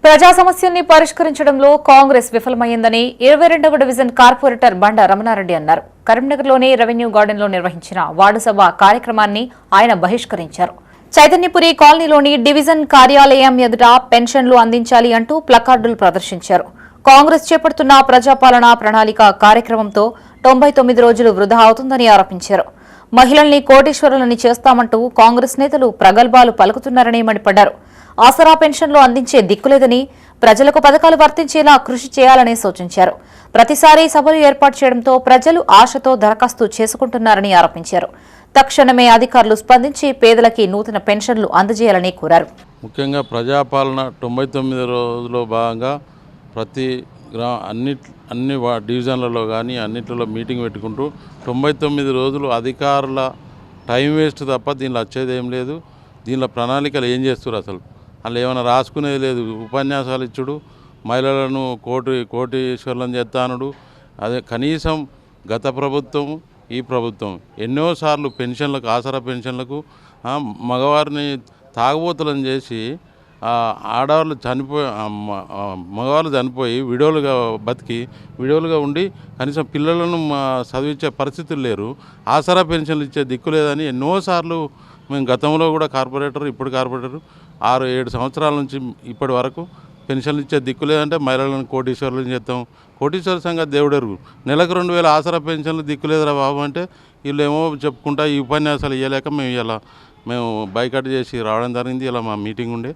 ప్రజా సమస్యల్ని పరిష్కరించడంలో కాంగ్రెస్ విఫలమైందని 22వ డివిజన్ కార్పొరేటర్ బండ రమణారెడ్డి అన్నారు. కరీంనగర్లోని రెవెన్యూ గార్డెన్లో నిర్వహించిన వార్డు సభ కార్యక్రమాన్ని ఆయన బహిష్కరించారు. చైతన్యపురి కాలనీలోని డివిజన్ కార్యాలయం ఎదుట పెన్షన్లు అందించాలి అంటూ ప్లకార్డులు ప్రదర్శించారు. కాంగ్రెస్ చేపడుతున్న ప్రజాపాలన ప్రణాళిక కార్యక్రమంతో 99 రోజులు వృధా అవుతుందని ఆరోపించారు. మహిళల్ని కోటీశ్వరులని చేస్తామంటూ కాంగ్రెస్ నేతలు ప్రగల్భాలు పలుకుతున్నారని మండిపడ్డారు. ఆసరా పెన్షన్లు అందించే దిక్కులేదని, ప్రజలకు పథకాలు వర్తించేలా కృషి చేయాలని సూచించారు. ప్రతిసారి సభలు ఏర్పాటు చేయడంతో ప్రజలు ఆశతో దరఖాస్తు చేసుకుంటున్నారని ఆరోపించారు. తక్షణమే అధికారులు స్పందించి పేదలకి నూతన పెన్షన్లు అందజేయాలని కోరారు. ముఖ్యంగా ప్రజాపాలన 99 రోజుల్లో భాగంగా ప్రతి అన్ని డివిజన్లలో కానీ అన్నింటిలో మీటింగ్ పెట్టుకుంటూ 99 రోజులు అధికారుల టైం వేస్ట్ తప్ప దీనిలో వచ్చేది ఏం లేదు. దీనిలో ప్రణాళికలు ఏం చేస్తారు అసలు వాళ్ళు ఏమైనా రాసుకునేది లేదు. ఉపన్యాసాలు ఇచ్చుడు, మహిళలను కోటీశ్వర్లను చేస్తానుడు. అదే కనీసం గత ప్రభుత్వం ఈ ప్రభుత్వం ఎన్నోసార్లు పెన్షన్లకు ఆసరా పెన్షన్లకు మగవారిని తాగుబోతులను చేసి ఆడవాళ్ళు మగవాళ్ళు చనిపోయి విడోలుగా ఉండి కనీసం పిల్లలను చదివించే పరిస్థితులు లేరు. ఆసరా పెన్షన్లు ఇచ్చే దిక్కు లేదని ఎన్నోసార్లు మేము గతంలో కూడా కార్పొరేటర్, ఇప్పుడు కార్పొరేటర్ 6-7 సంవత్సరాల నుంచి ఇప్పటి వరకు పెన్షన్లు ఇచ్చే దిక్కు లేదంటే మహిళలను కోటీశ్వరులను చేస్తాం. కోటీశ్వర సంగతి దేవుడెరుగు. నెలకు 2000 ఆసరా పెన్షన్లు దిక్కు లేదురా బాబు అంటే వీళ్ళు ఏమో చెప్పుకుంటా ఈ ఉపన్యాసాలు ఇవ్వలేక మేము బైకాట్ చేసి రావడం జరిగింది. ఇలా మా మీటింగ్ ఉండే